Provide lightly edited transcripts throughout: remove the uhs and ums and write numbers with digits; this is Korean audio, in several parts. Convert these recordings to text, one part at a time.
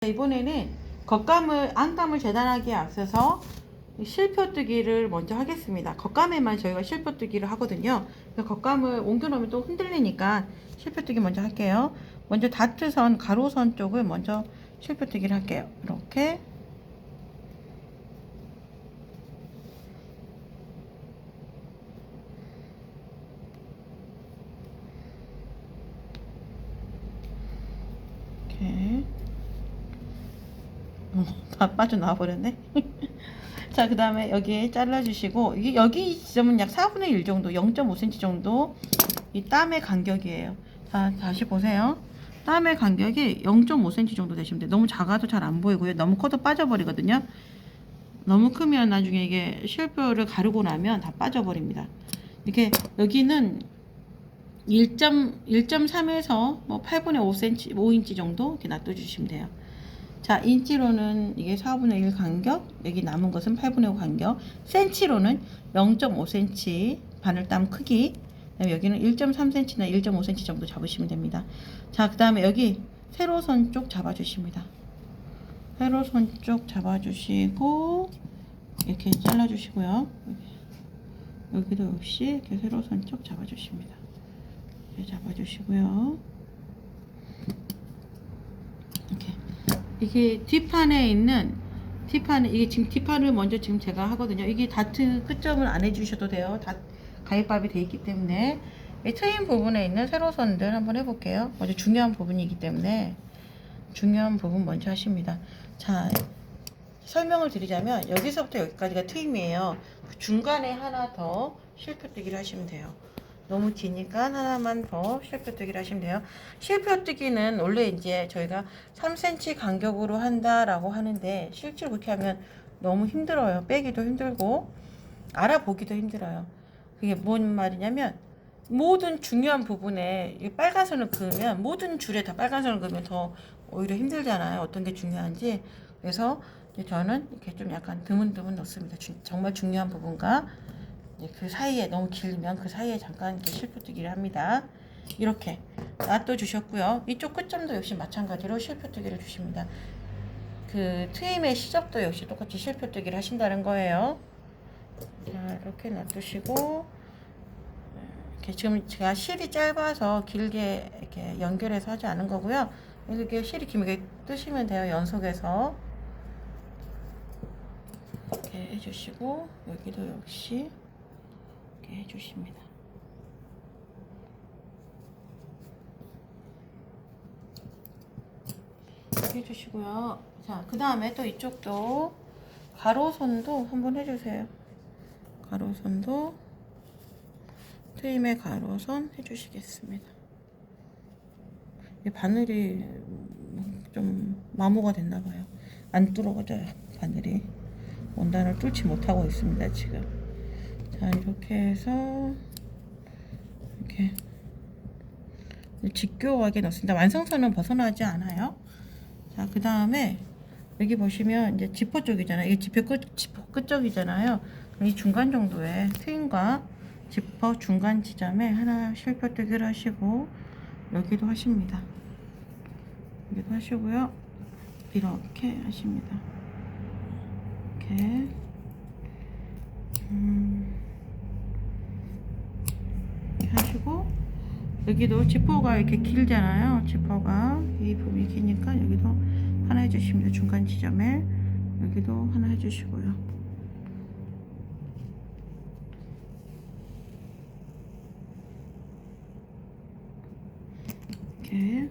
이번에는 겉감을 안감을 재단하기에 앞서서 실표뜨기를 먼저 하겠습니다. 겉감에만 저희가 실표뜨기를 하거든요. 겉감을 옮겨 놓으면 또 흔들리니까 실표뜨기 먼저 할게요. 먼저 다트선 가로선 쪽을 먼저 실표뜨기를 할게요. 이렇게 이렇게 다 빠져나와 버렸네. 자, 그 다음에 여기에 잘라주시고, 이게 여기 지점은 약 4분의 1 정도, 0.5cm 정도 이 땀의 간격이에요. 자, 다시 보세요. 땀의 간격이 0.5cm 정도 되시면 돼요. 너무 작아도 잘 안 보이고요. 너무 커도 빠져버리거든요. 너무 크면 나중에 이게 실표를 가르고 나면 다 빠져버립니다. 이렇게 여기는 1.3에서 뭐 8분의 5cm, 5인치 정도 이렇게 놔둬주시면 돼요. 자, 인치로는 이게 4분의 1 간격, 여기 남은 것은 8분의 5 간격, 센치로는 0.5cm 바늘땀 크기, 그다음에 여기는 1.3cm나 1.5cm 정도 잡으시면 됩니다. 자, 그 다음에 여기 세로선 쪽 잡아주십니다. 세로선 쪽 잡아주시고 이렇게 잘라주시고요. 여기도 역시 이렇게 세로선 쪽 잡아주십니다. 이렇게 잡아주시고요. 이렇게 이게 뒷판에 있는 이게 지금 뒷판을 먼저 지금 제가 하거든요. 이게 다트 끝점을 안 해주셔도 돼요. 다 가위밥이 돼 있기 때문에 이 트임 부분에 있는 세로선들 한번 해볼게요. 먼저 중요한 부분이기 때문에 중요한 부분 먼저 하십니다. 자, 설명을 드리자면 여기서부터 여기까지가 트임이에요. 그 중간에 하나 더 실표뜨기를 하시면 돼요. 너무 기니까 하나만 더 실표뜨기를 하시면 돼요. 실표뜨기는 원래 이제 저희가 3cm 간격으로 한다라고 하는데 실제로 그렇게 하면 너무 힘들어요. 빼기도 힘들고 알아보기도 힘들어요. 그게 뭔 말이냐면 모든 중요한 부분에 빨간 선을 그으면 모든 줄에 다 빨간 선을 그으면 더 오히려 힘들잖아요. 어떤 게 중요한지. 그래서 저는 이렇게 좀 약간 드문드문 넣습니다. 정말 중요한 부분과 그 사이에 너무 길면 그 사이에 잠깐 이렇게 실표뜨기를 합니다. 이렇게 놔둬 주셨고요. 이쪽 끝점도 역시 마찬가지로 실표뜨기를 주십니다. 그 트임의 시접도 역시 똑같이 실표뜨기를 하신다는 거예요. 자, 이렇게 놔두시고 이렇게 지금 제가 실이 짧아서 길게 이렇게 연결해서 하지 않은 거고요. 이렇게 실이 길게 뜨시면 돼요. 연속해서 이렇게 해주시고 여기도 역시 이렇게 해주십니다. 이렇게 해주시고요. 자, 그 다음에 또 이쪽도 가로선도 한번 해주세요. 가로선도 트임의 가로선 해주시겠습니다. 이 바늘이 좀 마모가 됐나봐요. 안 뚫어져요. 바늘이 원단을 뚫지 못하고 있습니다. 지금. 자, 이렇게 해서 이렇게 직교하게 넣습니다. 완성선은 벗어나지 않아요. 자, 그 다음에 여기 보시면 이제 지퍼 쪽이잖아요. 이게 지퍼 끝쪽이잖아요. 이 중간 정도에 트임과 지퍼 중간 지점에 하나 실표뜨기를 하시고 여기도 하십니다. 여기도 하시고요. 이렇게 하십니다. 이렇게 하시고 여기도 지퍼가 이렇게 길잖아요. 지퍼가 이 부분이 기니까 여기도 하나 해주십니다. 중간 지점에 여기도 하나 해주시고요. 이렇게.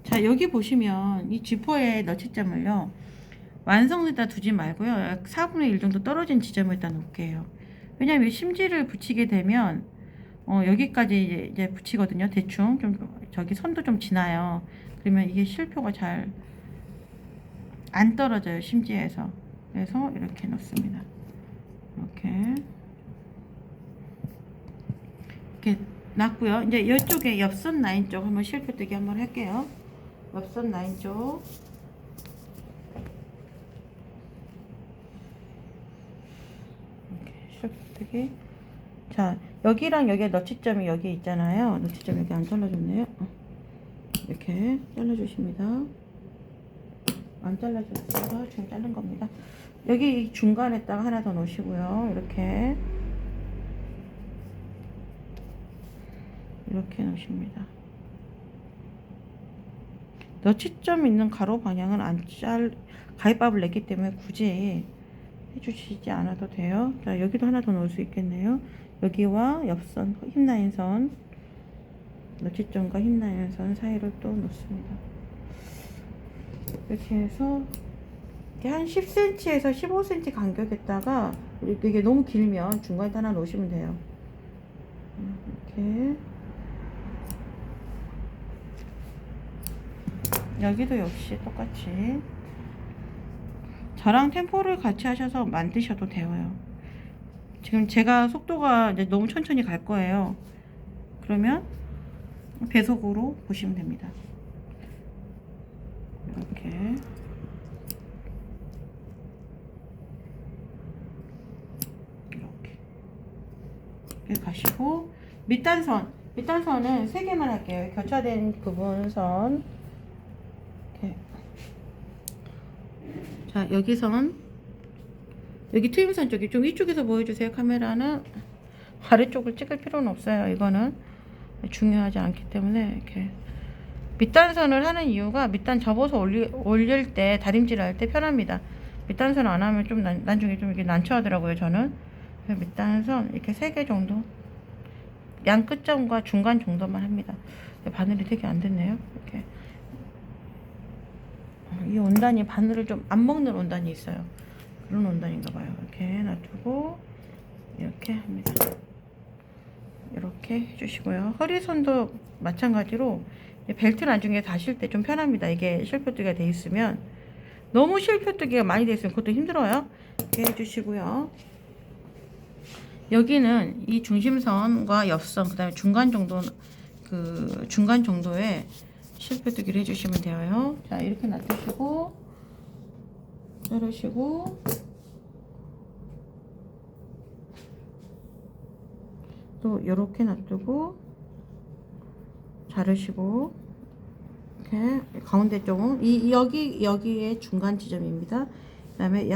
자, 여기 보시면 이 지퍼의 너치점을요 완성에다 두지 말고요 약 4분의 1 정도 떨어진 지점에다 놓을게요. 왜냐면 심지를 붙이게 되면 여기까지 이제 붙이거든요. 대충 좀 저기 선도 좀 지나요. 그러면 이게 실표가 잘 안 떨어져요. 심지에서. 그래서 이렇게 넣습니다. 이렇게 놨고요. 이제 이쪽에 옆선 라인 쪽 한번 실표뜨기 한번 할게요. 옆선 라인 쪽 이렇게 실표뜨기. 자, 여기랑 여기에 너치점이 여기 있잖아요. 너치점 여기 안 잘라줬네요. 이렇게 잘라주십니다. 안 잘라줬어요. 지금 자른 겁니다. 여기 중간에다가 하나 더 놓으시고요. 이렇게 놓으십니다. 너치점 있는 가로 방향은 가위밥을 냈기 때문에 굳이 해주시지 않아도 돼요. 자, 여기도 하나 더 놓을 수 있겠네요. 여기와 옆선, 힙라인선, 너치점과 힙라인선 사이를 또 놓습니다. 이렇게 해서 한 10cm에서 15cm 간격에다가 이게 너무 길면 중간에 하나 놓으시면 돼요. 이렇게 여기도 역시 똑같이 저랑 템포를 같이 하셔서 만드셔도 돼요. 지금 제가 속도가 이제 너무 천천히 갈 거예요. 그러면 배속으로 보시면 됩니다. 이렇게 가시고 밑단선은 3개만 할게요. 교차된 부분 선. 이렇게. 자, 여기 트임선 쪽이 좀 위쪽에서 보여주세요. 카메라는 아래쪽을 찍을 필요는 없어요. 이거는 중요하지 않기 때문에 이렇게 밑단선을 하는 이유가 밑단 접어서 올릴 때 다림질 할 때 편합니다. 밑단선 안 하면 좀 나중에 좀 이렇게 난처하더라고요. 저는 밑단선 이렇게 3개 정도, 양 끝점과 중간 정도만 합니다. 바늘이 되게 안 됐네요. 이렇게 이 원단이 바늘을 좀 안 먹는 원단이 있어요. 그런 원단인가 봐요. 이렇게 놔두고 이렇게 합니다. 이렇게 해주시고요. 허리선도 마찬가지로 벨트 나중에 다실 때 좀 편합니다. 이게 실표뜨기가 돼 있으면, 너무 실표뜨기가 많이 돼 있으면 그것도 힘들어요. 이렇게 해주시고요. 여기는 이 중심선과 옆선, 그 다음에 중간 정도에 실표뜨기를 해주시면 돼요. 자, 이렇게 놔두시고 자르시고, 또 이렇게 놔두고 자르시고, 이렇게 가운데 쪽은 여기에 중간 지점입니다. 그 다음에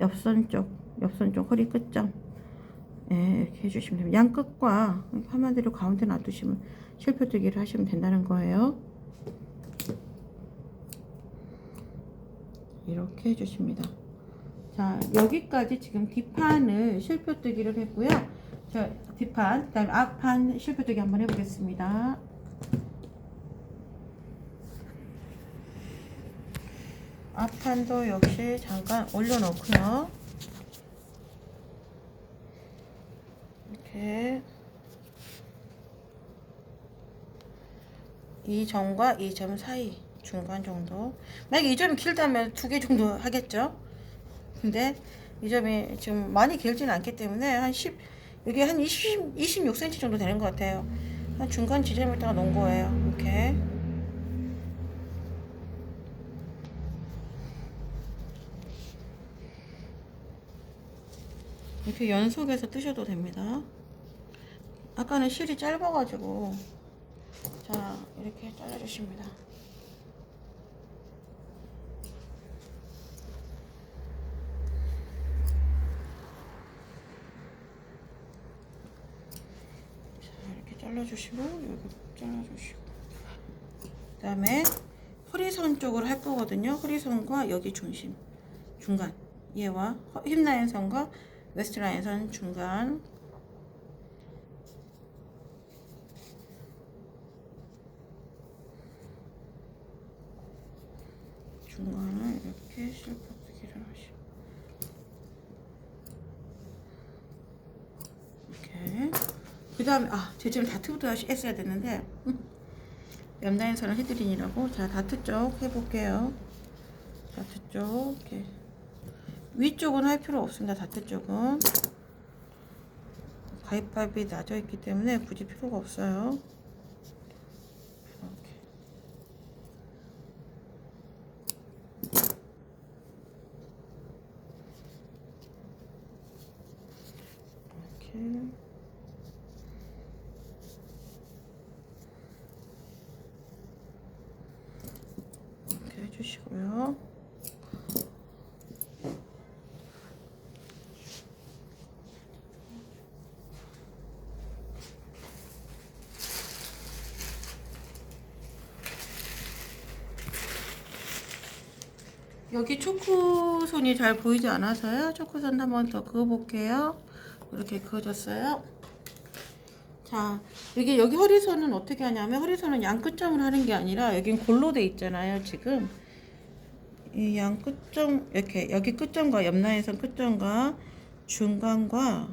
옆선 쪽 허리 끝점, 이렇게 해주시면 됩니다. 양 끝과 한마디로 가운데 놔두시면 실표뜨기를 하시면 된다는 거예요. 이렇게 해주십니다. 자, 여기까지 지금 뒷판을 실표뜨기를 했고요. 자, 뒷판, 그 다음에 앞판 실표뜨기 한번 해보겠습니다. 앞판도 역시 잠깐 올려놓고요. 이렇게 이 점과 이 점 사이 중간 정도, 만약에 이 점이 길다면 2개 정도 하겠죠. 근데 이 점이 지금 많이 길지는 않기 때문에 여기 한 26cm 정도 되는 것 같아요. 한 중간 지점에다가 놓은 거예요. 이렇게 연속해서 뜨셔도 됩니다. 아까는 실이 짧아가지고. 자, 이렇게 잘라주십니다. 자, 이렇게 잘라주시고, 여기 잘라주시고, 그 다음에 허리선 쪽으로 할 거거든요. 허리선과 여기 중간, 얘와 힙라인 선과 웨스트라인 선 중간을 이렇게 실퍼뜨기를 하시고, 이렇게. 그 다음에 제지금 다트부터 했어야 됐는데 옆라인선을 해드리느라고. 자, 다트 쪽 해볼게요. 다트 쪽 이렇게 위쪽은 할 필요 없습니다. 다트 쪽은 가위밥이 낮아 있기 때문에 굳이 필요가 없어요. 이렇게. 주시고요. 여기 초코손이 잘 보이지 않아서요. 초코손 한번 더 그어볼게요. 이렇게 그어졌어요. 자, 여기 허리선은 어떻게 하냐면, 허리선은 양끝점을 하는 게 아니라 여긴 골로 돼 있잖아요. 지금 이 양끝점, 이렇게 여기 끝점과 옆라인선 끝점과 중간과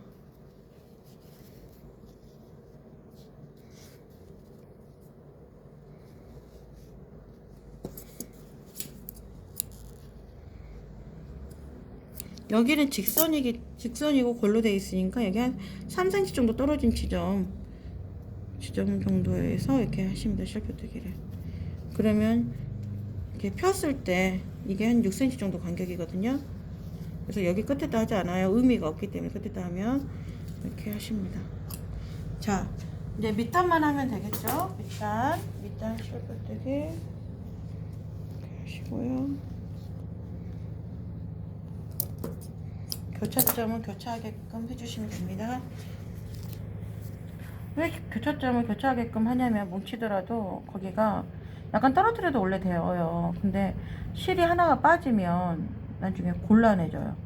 여기는 직선이고 골로 돼 있으니까 여기 한 3cm 정도 떨어진 지점 정도에서 이렇게 하시면 돼요. 실표뜨기를. 그러면 이렇게 폈을 때 이게 한 6cm 정도 간격이거든요. 그래서 여기 끝에다 하지 않아요. 의미가 없기 때문에 끝에다 하면 이렇게 하십니다. 자, 이제 밑단만 하면 되겠죠. 밑단 실표뜨기 이렇게 하시고요. 교차점은 교차하게끔 해주시면 됩니다. 왜 교차점을 교차하게끔 하냐면, 뭉치더라도 거기가 약간 떨어뜨려도 원래 되어요. 근데 실이 하나가 빠지면 나중에 곤란해져요.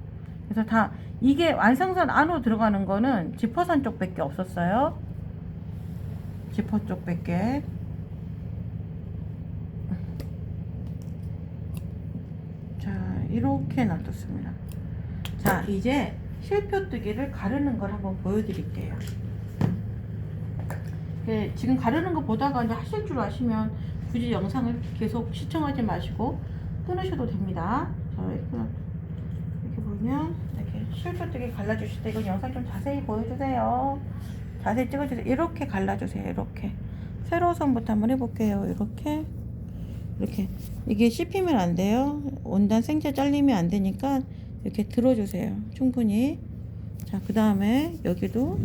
그래서 다 이게 완성선 안으로 들어가는 거는 지퍼선 쪽밖에 없었어요. 지퍼 쪽밖에. 자, 이렇게 놔뒀습니다. 자, 이제 실표뜨기를 가르는 걸 한번 보여드릴게요. 지금 가르는 거 보다가 이제 하실 줄 아시면 굳이 영상을 계속 시청하지 마시고 끊으셔도 됩니다. 자, 이렇게 보면 이렇게 실표뜨기 갈라주실 때, 이건 영상 좀 자세히 보여주세요. 자세히 찍어주세요. 이렇게 갈라주세요. 이렇게 세로선부터 한번 해볼게요. 이렇게 이게 씹히면 안 돼요. 원단 생채 잘리면 안 되니까 이렇게 들어주세요. 충분히. 자, 그 다음에 여기도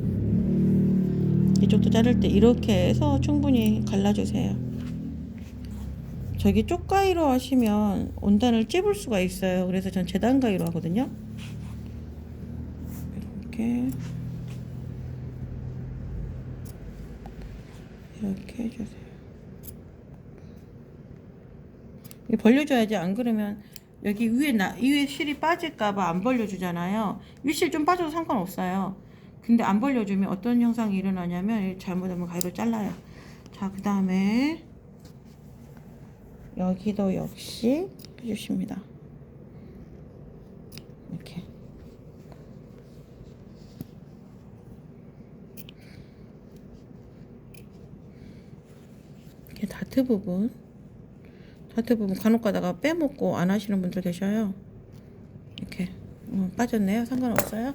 이쪽도 자를 때 이렇게 해서 충분히 갈라주세요. 저기 쪽가위로 하시면 원단을 찝을 수가 있어요. 그래서 전 재단가위로 하거든요. 이렇게 해주세요. 벌려줘야지. 안 그러면 여기 위에 실이 빠질까봐 안 벌려주잖아요. 윗실 좀 빠져도 상관없어요. 근데 안 벌려주면 어떤 현상이 일어나냐면, 잘못하면 가위로 잘라요. 자, 그 다음에 여기도 역시 해주십니다. 이렇게 다트 부분 간혹 가다가 빼먹고 안 하시는 분들 계셔요. 이렇게 빠졌네요. 상관없어요.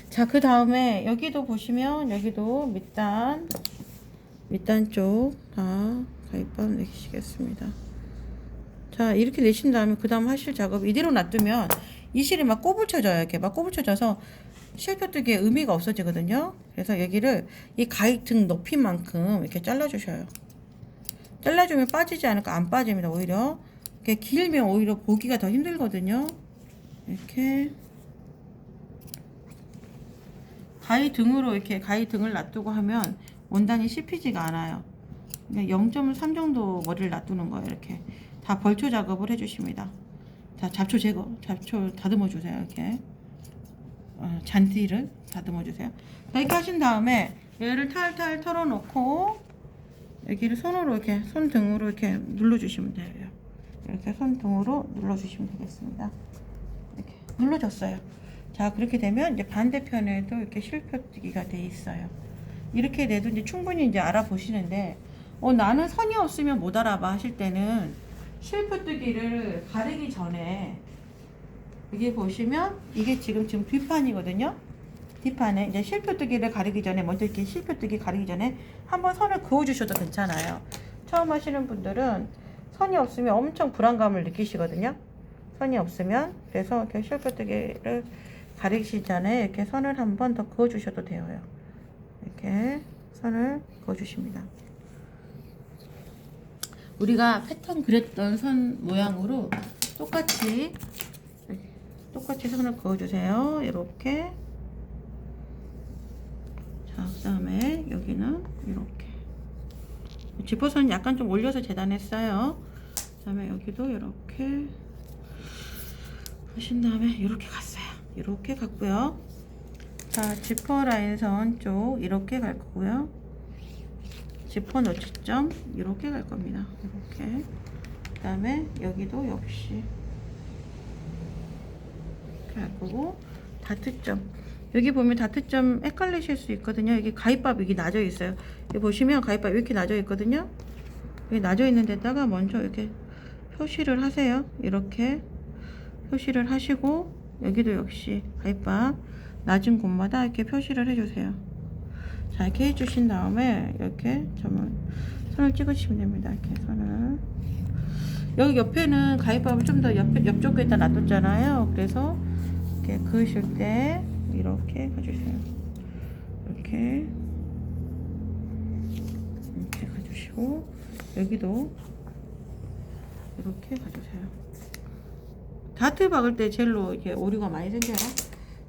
자, 그 다음에 여기도 보시면, 여기도 밑단 쪽 다 가위밥 내시겠습니다. 자, 이렇게 내신 다음에 그 다음 하실 작업 이대로 놔두면 이 실이 막 꼬불쳐져요. 이렇게 막 꼬불쳐져서 실표뜨기의 의미가 없어지거든요. 그래서 여기를 이 가위등 높이만큼 이렇게 잘라주셔요. 잘라주면 빠지지 않을까? 안 빠집니다. 오히려 이렇게 길면 오히려 보기가 더 힘들거든요. 이렇게 가위등으로 이렇게 가위등을 놔두고 하면 원단이 씹히지가 않아요. 0.3 정도 머리를 놔두는 거예요. 이렇게 다 벌초 작업을 해주십니다. 자, 잡초 다듬어 주세요. 이렇게 잔디를 다듬어 주세요. 이렇게 하신 다음에 얘를 탈탈 털어놓고 여기를 손으로 이렇게 손등으로 이렇게 눌러주시면 돼요. 이렇게 손등으로 눌러주시면 되겠습니다. 이렇게 눌러줬어요. 자, 그렇게 되면 이제 반대편에도 이렇게 실표뜨기가 돼 있어요. 이렇게 돼도 이제 충분히 이제 알아보시는데, 나는 선이 없으면 못 알아봐 하실 때는 실표뜨기를 가르기 전에 여기 보시면 이게 지금 뒷판이거든요. 뒷판에 이제 실표뜨기를 가르기 전에 먼저 이렇게 실표뜨기 가르기 전에 한번 선을 그어 주셔도 괜찮아요. 처음 하시는 분들은 선이 없으면 엄청 불안감을 느끼시거든요. 선이 없으면. 그래서 이렇게 실표뜨기를 가르기 전에 이렇게 선을 한번 더 그어 주셔도 돼요. 이렇게 선을 그어 주십니다. 우리가 패턴 그렸던 선 모양으로 똑같이 선을 그어주세요. 이렇게. 자, 그 다음에 여기는 이렇게 지퍼선 약간 좀 올려서 재단했어요. 그 다음에 여기도 이렇게 하신 다음에 이렇게 갔어요. 이렇게 갔고요. 자, 지퍼 라인선 쪽 이렇게 갈 거고요. 지퍼 너치점 이렇게 갈 겁니다. 이렇게. 그 다음에 여기도 역시 이렇게 갈 거고, 다트점 여기 보면 다트점 헷갈리실 수 있거든요. 여기 가위밥 여기 낮아 있어요. 여기 보시면 가위밥 이렇게 낮아 있거든요. 여기 낮아 있는 데다가 먼저 이렇게 표시를 하세요. 이렇게 표시를 하시고, 여기도 역시 가위밥 낮은 곳마다 이렇게 표시를 해주세요. 자, 이렇게 해주신 다음에 이렇게 선을 찍으시면 됩니다. 이렇게 선을. 여기 옆에는 가위밥을 좀 더 옆쪽에다 놔뒀잖아요. 그래서 이렇게 그으실 때 이렇게 가주세요. 이렇게 가주시고, 여기도 이렇게 가주세요. 다트 박을 때 젤로 이렇게 오류가 많이 생겨요.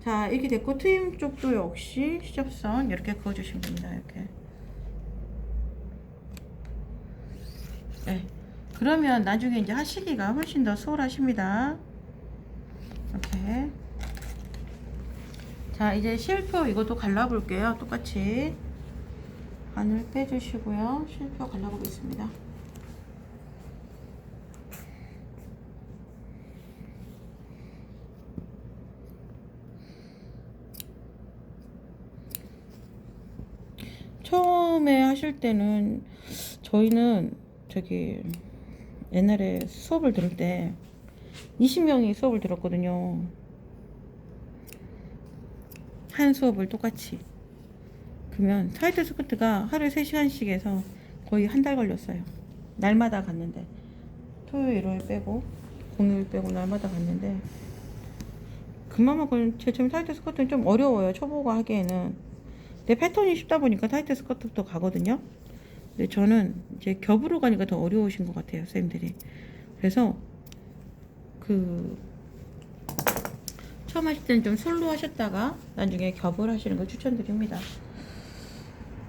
자, 이렇게 됐고, 트임 쪽도 역시 시접선 이렇게 그어주시면 됩니다. 이렇게. 네. 그러면 나중에 이제 하시기가 훨씬 더 수월하십니다. 이렇게. 자, 이제 실표 이것도 갈라볼게요. 똑같이 바늘 빼주시고요. 실표 갈라보겠습니다. 처음에 하실 때는 저희는 저기 옛날에 수업을 들을 때 20명이 수업을 들었거든요. 한 수업을 똑같이. 그러면 타이트 스커트가 하루에 3시간씩 해서 거의 한 달 걸렸어요. 날마다 갔는데, 토요일 일요일 빼고 공휴일 빼고 날마다 갔는데, 그만큼 제 처음 타이트 스커트는 좀 어려워요. 초보가 하기에는. 근데 패턴이 쉽다 보니까 타이트 스커트부터 가거든요. 근데 저는 이제 겹으로 가니까 더 어려우신 것 같아요, 선생님들이. 그래서 처음 하실 때는 좀 솔로 하셨다가 나중에 겹을 하시는 걸 추천드립니다.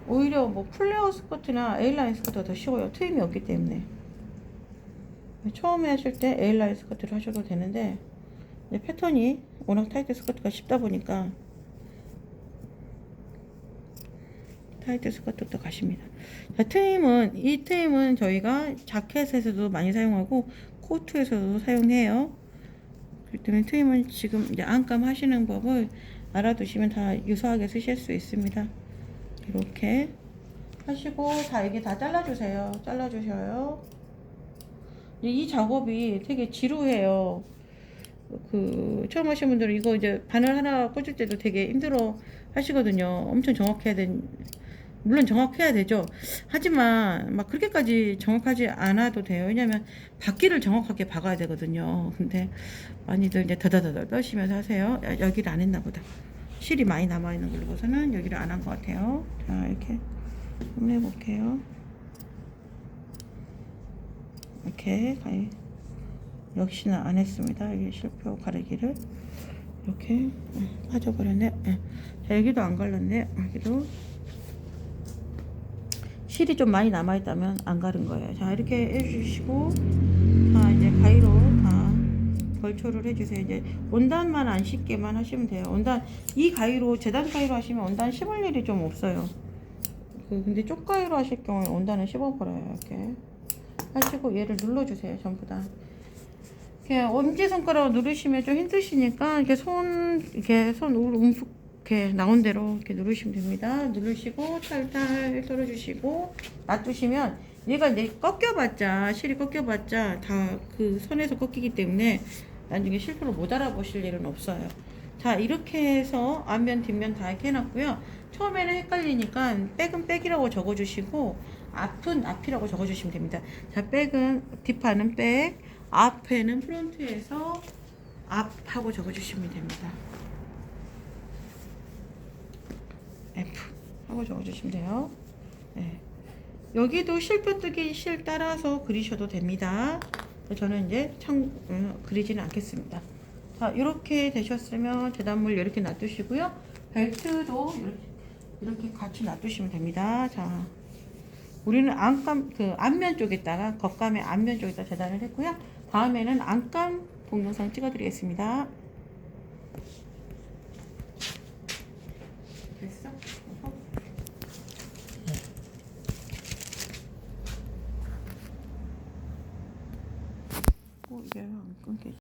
오히려 뭐 플레어 스커트나 A라인 스커트가 더 쉬워요. 트임이 없기 때문에. 처음에 하실 때 A라인 스커트를 하셔도 되는데, 패턴이 워낙 타이트 스커트가 쉽다 보니까 타이트 스커트부터 가십니다. 자, 이 트임은 저희가 자켓에서도 많이 사용하고 코트에서도 사용해요. 그렇기 때문에 트임은 지금 이제 안감 하시는 법을 알아두시면 다 유사하게 쓰실 수 있습니다. 이렇게 하시고, 다 이게 다 잘라주세요. 잘라주셔요. 이 작업이 되게 지루해요. 처음 하시는 분들은 이거 이제 바늘 하나 꽂을 때도 되게 힘들어 하시거든요. 엄청 물론 정확해야 되죠. 하지만 막 그렇게까지 정확하지 않아도 돼요. 왜냐면 바퀴를 정확하게 박아야 되거든요. 근데 많이들 이제 더더더더 떠시면서 하세요. 여기를 안 했나 보다. 실이 많이 남아있는 걸로 봐서는 여기를 안 한 것 같아요. 자, 이렇게 한번 해볼게요. 이렇게 역시나 안 했습니다. 여기 실표 가르기를 이렇게 빠져버렸네. 자, 여기도 안 갈랐네. 여기도 실이 좀 많이 남아있다면 안 가른 거예요. 자, 이렇게 해주시고, 자, 이제 가위로 다 걸초를 해주세요. 이제 원단만 안 씻게만 하시면 돼요. 이 가위로, 재단 가위로 하시면 원단 씹을 일이 좀 없어요. 근데 쪽가위로 하실 경우에 원단을 씹어버려요. 이렇게 하시고, 얘를 눌러주세요. 전부 다. 이렇게 엄지손가락으로 누르시면 좀 힘드시니까, 이렇게 손 움푹 이렇게 나온 대로 이렇게 누르시면 됩니다. 누르시고 탈탈 썰어주시고 놔두시면, 얘가 이제 실이 꺾여봤자 다 그 선에서 꺾이기 때문에 나중에 실표로 못 알아보실 일은 없어요. 자, 이렇게 해서 앞면 뒷면 다 이렇게 해놨고요. 처음에는 헷갈리니까 백은 백이라고 적어주시고 앞은 앞이라고 적어주시면 됩니다. 자, 백은 뒷판은 백, 앞에는 프론트에서 앞하고 적어주시면 됩니다. F 하고 적어주시면 돼요. 네. 여기도 실표 뜨기 실 따라서 그리셔도 됩니다. 저는 이제 그리지는 않겠습니다. 자, 이렇게 되셨으면 재단물 이렇게 놔두시고요. 벨트도 이렇게 같이 놔두시면 됩니다. 자, 우리는 앞면 쪽에다가 겉감의 앞면 쪽에다 재단을 했고요. 다음에는 안감 동영상 찍어드리겠습니다.